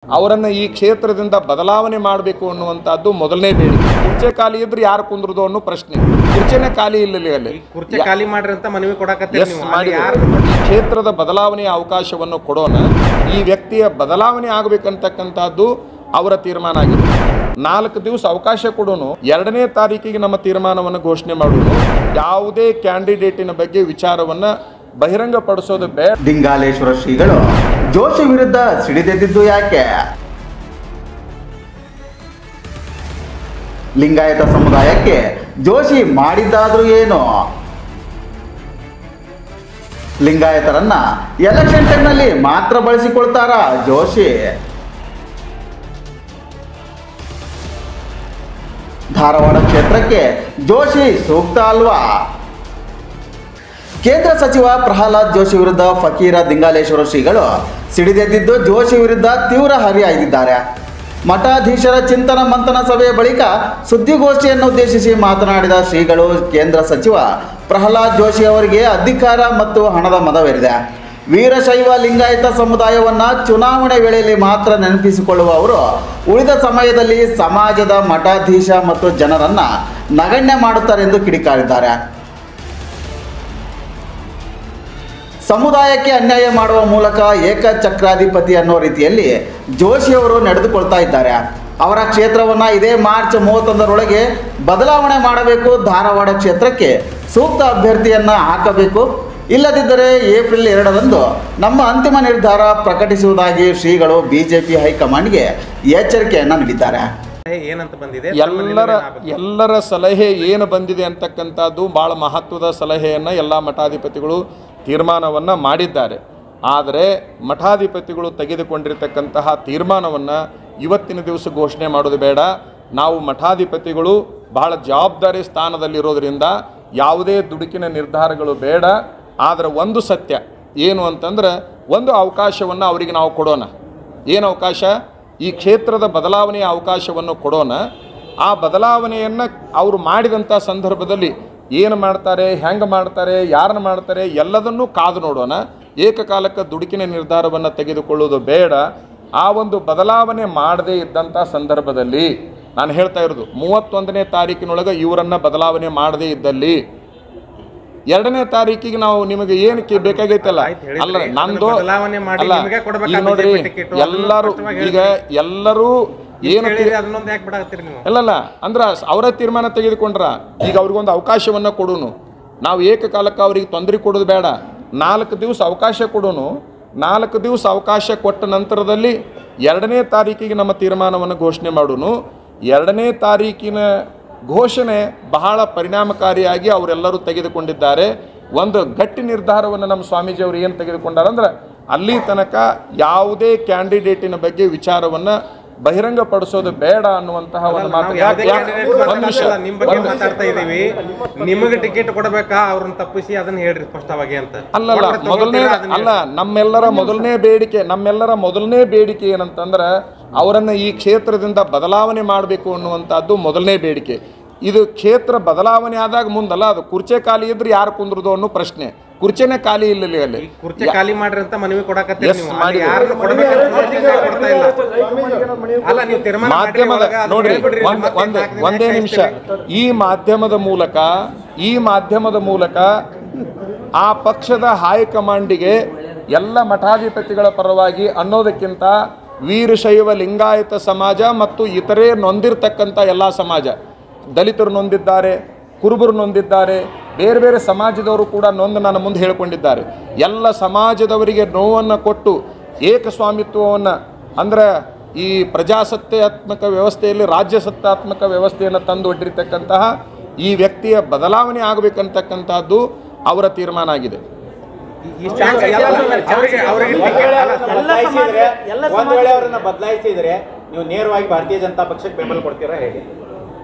ಅವರನ್ನು ಈ ಕ್ಷೇತ್ರದಿಂದ ಬದಲಾವಣೆ ಮಾಡಬೇಕು ಅನ್ನುವಂಥದ್ದು ಮೊದಲನೇ ಬೇಡಿಕೆ. ಕುರ್ಚೆ ಖಾಲಿ ಇದ್ರೆ ಯಾರು ಕುಂದ್ರದು ಅನ್ನೋ ಪ್ರಶ್ನೆ. ಕುರ್ಚೆನೇ ಖಾಲಿ ಇಲ್ಲ ಅಲ್ಲಿ. ಕುರ್ಚೆ ಖಾಲಿ ಮಾಡ್ರಿ ಅಂತ ಮನವಿ ಕೊಡಕತ್ತೀರಿ ಈ ಕ್ಷೇತ್ರದ ಬದಲಾವಣೆಯ ಅವಕಾಶವನ್ನು ಕೊಡೋಣ. ಈ ವ್ಯಕ್ತಿಯ ಬದಲಾವಣೆ ಆಗಬೇಕಂತಕ್ಕಂಥದ್ದು ಅವರ ತೀರ್ಮಾನ ಆಗಿದೆ. 4 ದಿವಸ ಅವಕಾಶ ಕೊಡೋಣ. 2ನೇ ತಾರೀಕಿಗೆ ನಮ್ಮ ತೀರ್ಮಾನವನ್ನು ಘೋಷಣೆ ಮಾಡೋಣ. ಯಾವುದೇ ಕ್ಯಾಂಡಿಡೇಟಿನ ಬಗ್ಗೆ ವಿಚಾರವನ್ನು ಬಹಿರಂಗಪಡಿಸೋದು ಬೇಡ. ದಿಂಗಾಲೇಶ್ವರ ಶ್ರೀಗಳು ಜೋಶಿ ವಿರುದ್ಧ ಸಿಡಿದೆದ್ದಿದ್ದು ಯಾಕೆ? ಲಿಂಗಾಯತ ಸಮುದಾಯಕ್ಕೆ ಜೋಶಿ ಮಾಡಿದ್ದಾದ್ರೂ ಏನು? ಲಿಂಗಾಯತರನ್ನ ಎಲೆಕ್ಷನ್ ಟೈಮ್ನಲ್ಲಿ ಮಾತ್ರ ಬಳಸಿಕೊಳ್ತಾರ ಜೋಶಿ? ಧಾರವಾಡ ಕ್ಷೇತ್ರಕ್ಕೆ ಜೋಶಿ ಸೂಕ್ತ ಅಲ್ವಾ? ಕೇಂದ್ರ ಸಚಿವ ಪ್ರಹ್ಲಾದ್ ಜೋಶಿ ವಿರುದ್ಧ ಫಕೀರ ದಿಂಗಾಲೇಶ್ವರ ಶ್ರೀಗಳು ಸಿಡಿದೆದ್ದಿದ್ದು ಜೋಶಿ ವಿರುದ್ಧ ತೀವ್ರ ಹರಿಹಾಯ್ದಿದ್ದಾರೆ. ಮಠಾಧೀಶರ ಚಿಂತನ ಮಂಥನ ಸಭೆಯ ಬಳಿಕ ಸುದ್ದಿಗೋಷ್ಠಿಯನ್ನು ಉದ್ದೇಶಿಸಿ ಮಾತನಾಡಿದ ಶ್ರೀಗಳು, ಕೇಂದ್ರ ಸಚಿವ ಪ್ರಹ್ಲಾದ್ ಜೋಶಿ ಅವರಿಗೆ ಅಧಿಕಾರ ಮತ್ತು ಹಣದ ಮದವೇರಿದೆ. ವೀರಶೈವ ಲಿಂಗಾಯತ ಸಮುದಾಯವನ್ನು ಚುನಾವಣೆ ವೇಳೆಯಲ್ಲಿ ಮಾತ್ರ ನೆನಪಿಸಿಕೊಳ್ಳುವ ಅವರು ಉಳಿದ ಸಮಯದಲ್ಲಿ ಸಮಾಜದ ಮಠಾಧೀಶ ಮತ್ತು ಜನರನ್ನ ನಗಣ್ಯ ಮಾಡುತ್ತಾರೆ ಎಂದು ಕಿಡಿಕಾರಿದ್ದಾರೆ. ಸಮುದಾಯಕ್ಕೆ ಅನ್ಯಾಯ ಮಾಡುವ ಮೂಲಕ ಏಕಚಕ್ರಾಧಿಪತಿ ಅನ್ನೋ ರೀತಿಯಲ್ಲಿ ಜೋಶಿಯವರು ನಡೆದುಕೊಳ್ತಾ ಇದ್ದಾರೆ. ಅವರ ಕ್ಷೇತ್ರವನ್ನು ಇದೇ ಮಾರ್ಚ್ 31ರೊಳಗೆ ಬದಲಾವಣೆ ಮಾಡಬೇಕು. ಧಾರವಾಡ ಕ್ಷೇತ್ರಕ್ಕೆ ಸೂಕ್ತ ಅಭ್ಯರ್ಥಿಯನ್ನು ಹಾಕಬೇಕು. ಇಲ್ಲದಿದ್ದರೆ ಏಪ್ರಿಲ್ 2ರಂದು ನಮ್ಮ ಅಂತಿಮ ನಿರ್ಧಾರ ಪ್ರಕಟಿಸುವುದಾಗಿ ಶ್ರೀಗಳು ಬಿಜೆಪಿ ಹೈಕಮಾಂಡ್ಗೆ ಎಚ್ಚರಿಕೆಯನ್ನು ನೀಡಿದ್ದಾರೆ. ಎಲ್ಲರ ಸಲಹೆ ಏನು ಬಂದಿದೆ ಅಂತಕ್ಕಂಥದ್ದು ಭಾಳ ಮಹತ್ವದ ಸಲಹೆಯನ್ನು ಎಲ್ಲ ಮಠಾಧಿಪತಿಗಳು ತೀರ್ಮಾನವನ್ನು ಮಾಡಿದ್ದಾರೆ. ಆದರೆ ಮಠಾಧಿಪತಿಗಳು ತೆಗೆದುಕೊಂಡಿರ್ತಕ್ಕಂತಹ ತೀರ್ಮಾನವನ್ನು ಇವತ್ತಿನ ದಿವಸ ಘೋಷಣೆ ಮಾಡೋದು ಬೇಡ. ನಾವು ಮಠಾಧಿಪತಿಗಳು ಬಹಳ ಜವಾಬ್ದಾರಿ ಸ್ಥಾನದಲ್ಲಿರೋದ್ರಿಂದ ಯಾವುದೇ ದುಡುಕಿನ ನಿರ್ಧಾರಗಳು ಬೇಡ. ಆದರೆ ಒಂದು ಸತ್ಯ ಏನು ಅಂತಂದ್ರೆ, ಒಂದು ಅವಕಾಶವನ್ನು ಅವರಿಗೆ ನಾವು ಕೊಡೋಣ. ಏನು ಅವಕಾಶ? ಈ ಕ್ಷೇತ್ರದ ಬದಲಾವಣೆಯ ಅವಕಾಶವನ್ನು ಕೊಡೋಣ. ಆ ಬದಲಾವಣೆಯನ್ನು ಅವರು ಮಾಡಿದಂಥ ಸಂದರ್ಭದಲ್ಲಿ ಏನು ಮಾಡ್ತಾರೆ, ಹೆಂಗೆ ಮಾಡ್ತಾರೆ, ಯಾರನ್ನ ಮಾಡ್ತಾರೆ, ಎಲ್ಲದನ್ನೂ ಕಾದು ನೋಡೋಣ. ಏಕಕಾಲಕ್ಕೆ ದುಡುಕಿನ ನಿರ್ಧಾರವನ್ನು ತೆಗೆದುಕೊಳ್ಳೋದು ಬೇಡ. ಆ ಒಂದು ಬದಲಾವಣೆ ಮಾಡದೇ ಇದ್ದಂಥ ಸಂದರ್ಭದಲ್ಲಿ ನಾನು ಹೇಳ್ತಾ ಇರೋದು 31ನೇ ತಾರೀಕಿನೊಳಗೆ ಇವರನ್ನು ಬದಲಾವಣೆ ಮಾಡದೇ ಇದ್ದಲ್ಲಿ 2ನೇ ತಾರೀಕಿಗೆ ನಾವು ನಿಮಗೆ ಏನಕ್ಕೆ ಬೇಕಾಗೈತಲ್ಲ, ಅಲ್ಲ ನಂದು ಅಲ್ಲ, ಈಗ ನೋಡ್ರಿ ಎಲ್ಲರೂ ಏನು ಅಲ್ಲಲ್ಲ ಅಂದ್ರೆ ಅವರ ತೀರ್ಮಾನ ತೆಗೆದುಕೊಂಡ್ರ ಈಗ ಅವ್ರಿಗೊಂದು ಅವಕಾಶವನ್ನು ಕೊಡೋನು. ನಾವು ಏಕಕಾಲಕ್ಕೆ ಅವ್ರಿಗೆ ತೊಂದರೆ ಕೊಡೋದು ಬೇಡ. 4 ದಿವಸ ಅವಕಾಶ ಕೊಡೋನು. 4 ದಿವಸ ಅವಕಾಶ ಕೊಟ್ಟ ನಂತರದಲ್ಲಿ 2ನೇ ತಾರೀಕಿಗೆ ನಮ್ಮ ತೀರ್ಮಾನವನ್ನು ಘೋಷಣೆ ಮಾಡೋನು. 2ನೇ ತಾರೀಕಿನ ಘೋಷಣೆ ಬಹಳ ಪರಿಣಾಮಕಾರಿಯಾಗಿ ಅವರೆಲ್ಲರೂ ತೆಗೆದುಕೊಂಡಿದ್ದಾರೆ. ಒಂದು ಗಟ್ಟಿ ನಿರ್ಧಾರವನ್ನು ನಮ್ಮ ಸ್ವಾಮೀಜಿಯವರು ಏನು ತೆಗೆದುಕೊಂಡಾರಂದ್ರೆ, ಅಲ್ಲಿ ತನಕ ಯಾವುದೇ ಕ್ಯಾಂಡಿಡೇಟಿನ ಬಗ್ಗೆ ವಿಚಾರವನ್ನು ಬಹಿರಂಗಪಡಿಸೋದು ಬೇಡ ಅನ್ನುವಂತಹ ಒಂದು ಮಾತು. ನಿಮಗೆ ಟಿಕೆಟ್ ಕೊಡಬೇಕಾ, ಅವ್ರನ್ನ ತಪ್ಪಿಸಿ ಅದನ್ನ ಹೇಳ್ರಿ ಸ್ಪಷ್ಟವಾಗಿ ಅಂತ. ಅಲ್ಲ ನಮ್ಮೆಲ್ಲರ ಮೊದಲನೇ ಬೇಡಿಕೆ ಏನಂತಂದ್ರೆ, ಅವರನ್ನು ಈ ಕ್ಷೇತ್ರದಿಂದ ಬದಲಾವಣೆ ಮಾಡಬೇಕು ಅನ್ನುವಂಥದ್ದು ಮೊದಲನೇ ಬೇಡಿಕೆ. ಇದು ಕ್ಷೇತ್ರ ಬದಲಾವಣೆ ಆದಾಗ ಮುಂದಲ್ಲ, ಅದು ಕುರ್ಚೆ ಖಾಲಿ ಇದ್ರೆ ಯಾರು ಕುಂದ್ರದು ಅನ್ನೋ ಪ್ರಶ್ನೆ. ಕುರ್ಚೆನೇ ಖಾಲಿ ಇಲ್ಲ ಅಲ್ಲಿ. ಕುರ್ಚೆ ಖಾಲಿ ಮಾಡ್ರಿ ಅಂತ ಮನವಿ ಕೊಡಕತ್ತೀರಿ. ಮಾಧ್ಯಮದ ನೋಡ್ರಿ ಒಂದೇ ನಿಮಿಷ. ಈ ಮಾಧ್ಯಮದ ಮೂಲಕ ಆ ಪಕ್ಷದ ಹೈಕಮಾಂಡಿಗೆ ಎಲ್ಲ ಮಠಾಧಿಪತಿಗಳ ಪರವಾಗಿ ಅನ್ನೋದಕ್ಕಿಂತ ವೀರಶೈವ ಲಿಂಗಾಯತ ಸಮಾಜ ಮತ್ತು ಇತರೆ ನೊಂದಿರ್ತಕ್ಕಂಥ ಎಲ್ಲ ಸಮಾಜ, ದಲಿತರು ನೊಂದಿದ್ದಾರೆ, ಕುರುಬರು ನೊಂದಿದ್ದಾರೆ, ಬೇರೆ ಬೇರೆ ಸಮಾಜದವರು ಕೂಡ ನೊಂದು ನನ್ನ ಮುಂದೆ ಹೇಳಿಕೊಂಡಿದ್ದಾರೆ. ಎಲ್ಲ ಸಮಾಜದವರಿಗೆ ನೋವನ್ನು ಕೊಟ್ಟು ಏಕಸ್ವಾಮಿತ್ವವನ್ನು ಅಂದರೆ ಈ ಪ್ರಜಾಸತ್ತಾತ್ಮಕ ವ್ಯವಸ್ಥೆಯಲ್ಲಿ ರಾಜ್ಯಸತ್ತಾತ್ಮಕ ವ್ಯವಸ್ಥೆಯನ್ನು ತಂದು ಒಡ್ಡಿರ್ತಕ್ಕಂತಹ ಈ ವ್ಯಕ್ತಿಯ ಬದಲಾವಣೆ ಆಗಬೇಕಂತಕ್ಕಂಥದ್ದು ಅವರ ತೀರ್ಮಾನ ಆಗಿದೆ. ಬದಲಾಯಿಸಿದ್ರೆ ನೀವು ನೇರವಾಗಿ ಭಾರತೀಯ ಜನತಾ ಪಕ್ಷಕ್ಕೆ ಬೆಂಬಲ ಕೊಡ್ತೀರಾ ಹೇಳಿ?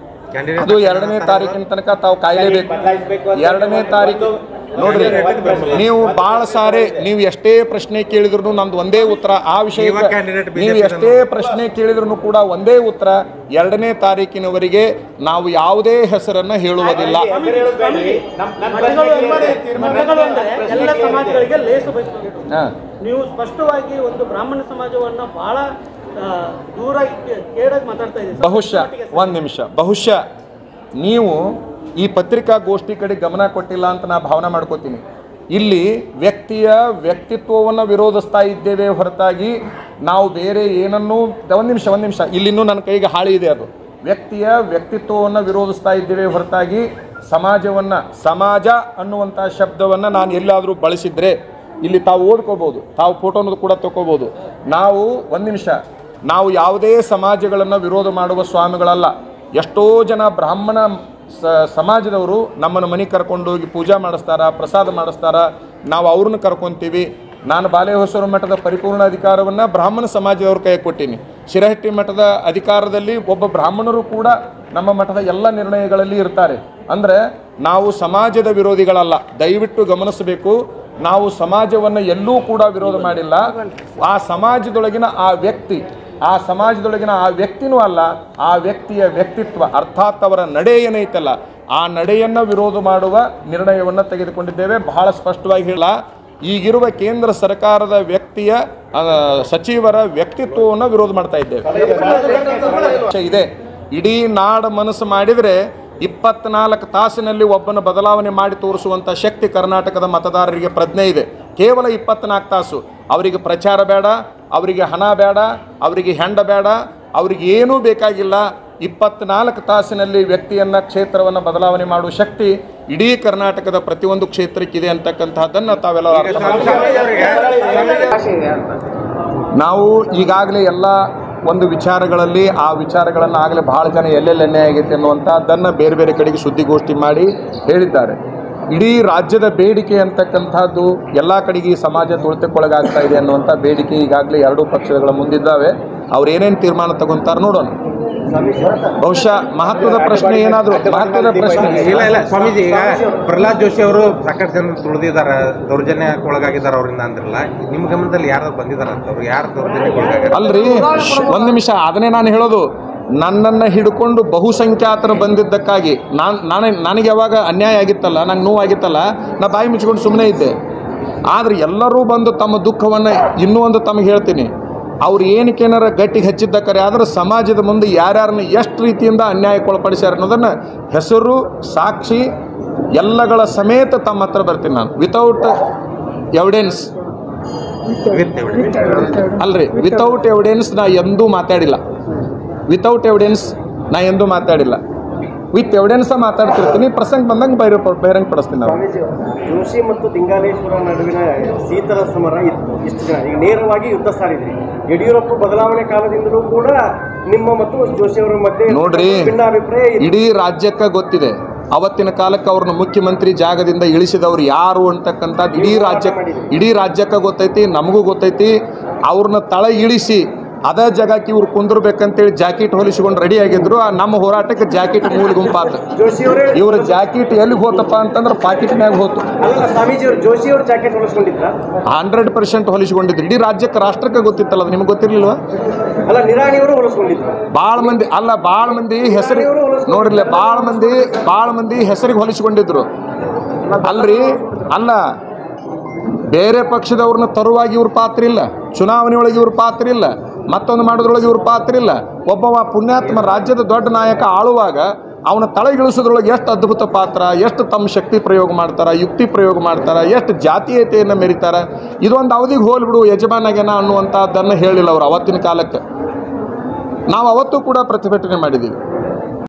ಅದು 2ನೇ ತಾರೀಕಿನ ತನಕ ತಾವು ಕಾಯಲೇಬೇಕು. 2ನೇ ತಾರೀಕು ನೋಡ್ರಿ, ನೀವು ಭಾಳ ಸಾರಿ ನೀವು ಎಷ್ಟೇ ಪ್ರಶ್ನೆ ಕೇಳಿದ್ರು ನಮ್ದು ಒಂದೇ ಉತ್ತರ. ಆ ವಿಷಯಕ್ಕೆ ನೀವು ಎಷ್ಟೇ ಪ್ರಶ್ನೆ ಕೇಳಿದ್ರು ಕೂಡ ಒಂದೇ ಉತ್ತರ. 2ನೇ ತಾರೀಕಿನವರೆಗೆ ನಾವು ಯಾವುದೇ ಹೆಸರನ್ನು ಹೇಳುವುದಿಲ್ಲ. ನೀವು ಸ್ಪಷ್ಟವಾಗಿ ಒಂದು ಬ್ರಾಹ್ಮಣ ಸಮಾಜವನ್ನ ಬಹಳ ದೂರ ಕೇಳೋದು ಮಾತಾಡ್ತಾ ಇದ್ದೀವಿ. ಬಹುಶಃ ನೀವು ಈ ಪತ್ರಿಕಾಗೋಷ್ಠಿ ಕಡೆ ಗಮನ ಕೊಟ್ಟಿಲ್ಲ ಅಂತ ನಾ ಭಾವನೆ ಮಾಡ್ಕೋತೀನಿ. ಇಲ್ಲಿ ವ್ಯಕ್ತಿಯ ವ್ಯಕ್ತಿತ್ವವನ್ನು ವಿರೋಧಿಸ್ತಾ ಇದ್ದೇವೆ ಹೊರತಾಗಿ ನಾವು ಬೇರೆ ಏನನ್ನೂ ಒಂದು ನಿಮಿಷ ಇಲ್ಲಿನ್ನೂ ನನ್ನ ಕೈಗೆ ಹಾಳಿ ಇದೆ. ಅದು ವ್ಯಕ್ತಿಯ ವ್ಯಕ್ತಿತ್ವವನ್ನು ವಿರೋಧಿಸ್ತಾ ಇದ್ದೇವೆ ಹೊರತಾಗಿ ಸಮಾಜ ಅನ್ನುವಂಥ ಶಬ್ದವನ್ನು ನಾನು ಎಲ್ಲಾದರೂ ಬಳಸಿದರೆ ಇಲ್ಲಿ ತಾವು ಓದ್ಕೋಬೋದು, ತಾವು ಫೋಟೋನೂ ಕೂಡ ತಗೋಬೋದು. ನಾವು ಯಾವುದೇ ಸಮಾಜಗಳನ್ನು ವಿರೋಧ ಮಾಡುವ ಸ್ವಾಮಿಗಳಲ್ಲ. ಎಷ್ಟೋ ಜನ ಬ್ರಾಹ್ಮಣ ಸಮಾಜದವರು ನಮ್ಮನ್ನು ಮನೆಗೆ ಕರ್ಕೊಂಡೋಗಿ ಪೂಜೆ ಮಾಡಿಸ್ತಾರ, ಪ್ರಸಾದ ಮಾಡಿಸ್ತಾರ, ನಾವು ಅವ್ರನ್ನ ಕರ್ಕೊತೀವಿ. ನಾನು ಬಾಲೆಹೊಸೂರು ಮಠದ ಪರಿಪೂರ್ಣ ಅಧಿಕಾರವನ್ನು ಬ್ರಾಹ್ಮಣ ಸಮಾಜದವ್ರ ಕೈ ಕೊಟ್ಟೀನಿ. ಶಿರಹಟ್ಟಿ ಮಠದ ಅಧಿಕಾರದಲ್ಲಿ ಒಬ್ಬ ಬ್ರಾಹ್ಮಣರು ಕೂಡ ನಮ್ಮ ಮಠದ ಎಲ್ಲ ನಿರ್ಣಯಗಳಲ್ಲಿ ಇರ್ತಾರೆ. ಅಂದರೆ ನಾವು ಸಮಾಜದ ವಿರೋಧಿಗಳಲ್ಲ, ದಯವಿಟ್ಟು ಗಮನಿಸಬೇಕು. ನಾವು ಸಮಾಜವನ್ನು ಎಲ್ಲೂ ಕೂಡ ವಿರೋಧ ಮಾಡಿಲ್ಲ. ಆ ಸಮಾಜದೊಳಗಿನ ಆ ವ್ಯಕ್ತಿನೂ ಅಲ್ಲ, ಆ ವ್ಯಕ್ತಿಯ ವ್ಯಕ್ತಿತ್ವ ಅರ್ಥಾತ್ ಅವರ ನಡೆ ಏನೈತಲ್ಲ, ಆ ನಡೆಯನ್ನು ವಿರೋಧ ಮಾಡುವ ನಿರ್ಣಯವನ್ನು ತೆಗೆದುಕೊಂಡಿದ್ದೇವೆ. ಬಹಳ ಸ್ಪಷ್ಟವಾಗಿ ಹೇಳ, ಈಗಿರುವ ಕೇಂದ್ರ ಸರ್ಕಾರದ ಸಚಿವರ ವ್ಯಕ್ತಿತ್ವವನ್ನು ವಿರೋಧ ಮಾಡ್ತಾ ಇದ್ದೇವೆ. ಇದೆ ಇಡೀ ನಾಡು ಮನಸ್ಸು ಮಾಡಿದರೆ 24 ತಾಸಿನಲ್ಲಿ ಒಬ್ಬನ ಬದಲಾವಣೆ ಮಾಡಿ ತೋರಿಸುವಂಥ ಶಕ್ತಿ ಕರ್ನಾಟಕದ ಮತದಾರರಿಗೆ ಪ್ರಜ್ಞೆ ಇದೆ. ಕೇವಲ 24 ತಾಸು. ಅವರಿಗೆ ಪ್ರಚಾರ ಬೇಡ, ಅವರಿಗೆ ಹಣ ಬೇಡ, ಅವರಿಗೆ ಹೆಂಡ ಬೇಡ, ಅವರಿಗೆ ಏನೂ ಬೇಕಾಗಿಲ್ಲ. 24 ತಾಸಿನಲ್ಲಿ ಕ್ಷೇತ್ರವನ್ನು ಬದಲಾವಣೆ ಮಾಡುವ ಶಕ್ತಿ ಇಡೀ ಕರ್ನಾಟಕದ ಪ್ರತಿಯೊಂದು ಕ್ಷೇತ್ರಕ್ಕಿದೆ ಅಂತಕ್ಕಂತಹದ್ದನ್ನು ತಾವೆಲ್ಲ ಅರ್ಥ ನಾವು ಈಗಾಗಲೇ ಎಲ್ಲ ಒಂದು ವಿಚಾರಗಳಲ್ಲಿ ಆ ವಿಚಾರಗಳನ್ನು ಆಗಲೇ ಭಾಳ ಜನ ಎಲ್ಲೆಲ್ಲಿ ಅನ್ಯಾಯ ಆಗೈತೆ ಅನ್ನುವಂಥದ್ದನ್ನು ಬೇರೆ ಬೇರೆ ಕಡೆಗೆ ಸುದ್ದಿಗೋಷ್ಠಿ ಮಾಡಿ ಹೇಳಿದ್ದಾರೆ. ಇಡೀ ರಾಜ್ಯದ ಬೇಡಿಕೆ ಅಂತಕ್ಕಂಥದ್ದು ಎಲ್ಲ ಕಡೆಗೆ ಸಮಾಜ ತುಳಿತಕ್ಕೊಳಗಾಗ್ತಾ ಇದೆ ಅನ್ನುವಂಥ ಬೇಡಿಕೆ ಈಗಾಗಲೇ ಎರಡೂ ಪಕ್ಷಗಳ ಮುಂದಿದ್ದಾವೆ. ಅವ್ರು ಏನೇನು ತೀರ್ಮಾನ ತಗೊಂತಾರೆ ನೋಡೋಣ. ಬಹುಶಃ ಮಹತ್ವದ ಪ್ರಶ್ನೆ ಏನಾದರೂ ಇಲ್ಲ ಸ್ವಾಮೀಜಿ, ಈಗ ಪ್ರಹ್ಲಾದ್ ಜೋಶಿ ಅವರು ಸಾಕಷ್ಟು ಜನ ತುಳಿದಿದ್ದಾರೆ, ದೌರ್ಜನ್ಯಕ್ಕೊಳಗಾಗಿದ್ದಾರೆ ಅವರಿಂದ ಅಂದ್ರಲ್ಲ, ನಿಮ್ಮ ಗಮನದಲ್ಲಿ ಯಾರು ಬಂದಿದ್ದಾರೆ ಅಂತ? ಅವ್ರು ಯಾರು ದೌರ್ಜನ್ಯಕ್ಕೊಳಗಾಗಿದ್ದಾರೆ? ಅಲ್ರಿ, ಒಂದು ನಿಮಿಷ, ಅದನ್ನೇ ನಾನು ಹೇಳೋದು. ನನ್ನನ್ನು ಹಿಡ್ಕೊಂಡು ಬಹುಸಂಖ್ಯಾತರು ಬಂದಿದ್ದಕ್ಕಾಗಿ ನನಗೆ ಯಾವಾಗ ಅನ್ಯಾಯ ಆಗಿತ್ತಲ್ಲ, ನಂಗೆ ನೋವಾಗಿತ್ತಲ್ಲ, ನಾ ಬಾಯಿ ಮುಚ್ಕೊಂಡು ಸುಮ್ಮನೆ ಇದ್ದೆ. ಆದರೆ ಎಲ್ಲರೂ ಬಂದು ತಮ್ಮ ದುಃಖವನ್ನು ಇನ್ನೂ ಒಂದು ತಮಗೆ ಹೇಳ್ತೀನಿ, ಅವ್ರು ಏನಕ್ಕೇನಾರ ಗಟ್ಟಿಗೆ ಹಚ್ಚಿದ್ದಕ್ಕರೆ ಆದರೆ ಸಮಾಜದ ಮುಂದೆ ಯಾರ್ಯಾರನ್ನ ಎಷ್ಟು ರೀತಿಯಿಂದ ಅನ್ಯಾಯಕ್ಕೊಳಪಡಿಸ್ಯಾರ ಅನ್ನೋದನ್ನು ಹೆಸರು ಸಾಕ್ಷಿ ಎಲ್ಲಗಳ ಸಮೇತ ತಮ್ಮ ಹತ್ರ ಬರ್ತೀನಿ ನಾನು. ವಿತೌಟ್ ಎವಿಡೆನ್ಸ್ ನಾ ಎಂದೂ ಮಾತಾಡಿಲ್ಲ. ವಿತ್ ಎವಿಡೆನ್ಸ್ ಮಾತಾಡ್ತಿರ್ತೀನಿ. ಪ್ರಸಂಗ ಬಂದಂಗೆ ಬಹಿರಂಗ ಪಡಿಸ್ತೀನಿ ನಾವು. ಜೋಶಿ ಮತ್ತು ದಿಂಗಾಲೇಶ್ವರ ನಡುವಿನ ಶೀತಲ ಸಮರ ಇಷ್ಟು ಜನ ಈಗ ನೇರವಾಗಿ ಯುದ್ಧ ಸಾರಿದ್ರಿ. ಯಡಿಯೂರಪ್ಪ ಬದಲಾವಣೆ ಕಾಲದಿಂದಲೂ ಕೂಡ ನಿಮ್ಮ ಮತ್ತು ಜೋಶಿ ಅವರ ಮಧ್ಯೆ ನೋಡ್ರಿ, ಇಡೀ ರಾಜ್ಯಕ್ಕೆ ಗೊತ್ತಿದೆ. ಅವತ್ತಿನ ಕಾಲಕ್ಕೆ ಅವ್ರನ್ನ ಮುಖ್ಯಮಂತ್ರಿ ಜಾಗದಿಂದ ಇಳಿಸಿದವ್ರು ಯಾರು ಅಂತಕ್ಕಂಥದ್ದು ಇಡೀ ರಾಜ್ಯಕ್ಕೆ ಗೊತ್ತೈತಿ, ನಮಗೂ ಗೊತ್ತೈತಿ. ಅವ್ರನ್ನ ತಳ ಇಳಿಸಿ ಅದ ಜಾಗಕ್ಕೆ ಇವ್ರು ಕುಂದಿರ್ಬೇಕಂತೇಳಿ ಜಾಕೆಟ್ ಹೊಲಿಸಿಕೊಂಡು ರೆಡಿ ಆಗಿದ್ರು. ನಮ್ಮ ಹೋರಾಟಕ್ಕೆ ಜಾಕೆಟ್ ಮೂಲ ಗುಂಪಾತ. ಇವ್ರ ಜಾಕೆಟ್ ಎಲ್ಲಿಗೆ ಹೋತಪ್ಪ ಅಂತಂದ್ರೆ ಪಾಕೆಟ್ನ್ಯಾಗ ಹೋತು. 100% ಹೊಲಿಸಿಕೊಂಡಿದ್ರು. ಇಡೀ ರಾಜ್ಯಕ್ಕೆ ರಾಷ್ಟ್ರಕ್ಕೆ ಗೊತ್ತಿತ್ತಲ್ಲ, ಅದು ನಿಮ್ಗೆ ಗೊತ್ತಿರ್ಲಿಲ್ವಾ? ಭಾಳ ಮಂದಿ ಹೆಸರಿಗೆ ನೋಡ್ರಿಲ್ಲ, ಭಾಳ ಮಂದಿ ಹೆಸರಿಗೆ ಹೊಲಿಸಿಕೊಂಡಿದ್ರು. ಅಲ್ಲ ಬೇರೆ ಪಕ್ಷದವ್ರನ್ನ ತರುವಾಗಿ ಇವ್ರ ಪಾತ್ರ ಇಲ್ಲ, ಚುನಾವಣೆಯೊಳಗೆ ಇವ್ರ ಪಾತ್ರ ಇಲ್ಲ, ಮತ್ತೊಂದು ಮಾಡೋದ್ರೊಳಗೆ ಇವ್ರ ಪಾತ್ರ ಇಲ್ಲ. ಒಬ್ಬ ಪುಣ್ಯಾತ್ಮ ರಾಜ್ಯದ ದೊಡ್ಡ ನಾಯಕ ಆಳುವಾಗ ಅವನ ತಳಗಿಳಿಸೋದ್ರೊಳಗೆ ಎಷ್ಟು ಅದ್ಭುತ ಪಾತ್ರ, ಎಷ್ಟು ತಮ್ಮ ಶಕ್ತಿ ಪ್ರಯೋಗ ಮಾಡ್ತಾರೆ, ಯುಕ್ತಿ ಪ್ರಯೋಗ ಮಾಡ್ತಾರೆ, ಎಷ್ಟು ಜಾತೀಯತೆಯನ್ನು ಮೆರಿತಾರೆ. ಇದೊಂದು ಅವಧಿಗೆ ಹೋಲ್ಬಿಡು ಯಜಮಾನಾಗೇನ ಅನ್ನುವಂಥದ್ದನ್ನು ಹೇಳಿಲ್ಲ ಅವರು ಅವತ್ತಿನ ಕಾಲಕ್ಕೆ. ನಾವು ಅವತ್ತು ಕೂಡ ಪ್ರತಿಭಟನೆ ಮಾಡಿದ್ದೀವಿ.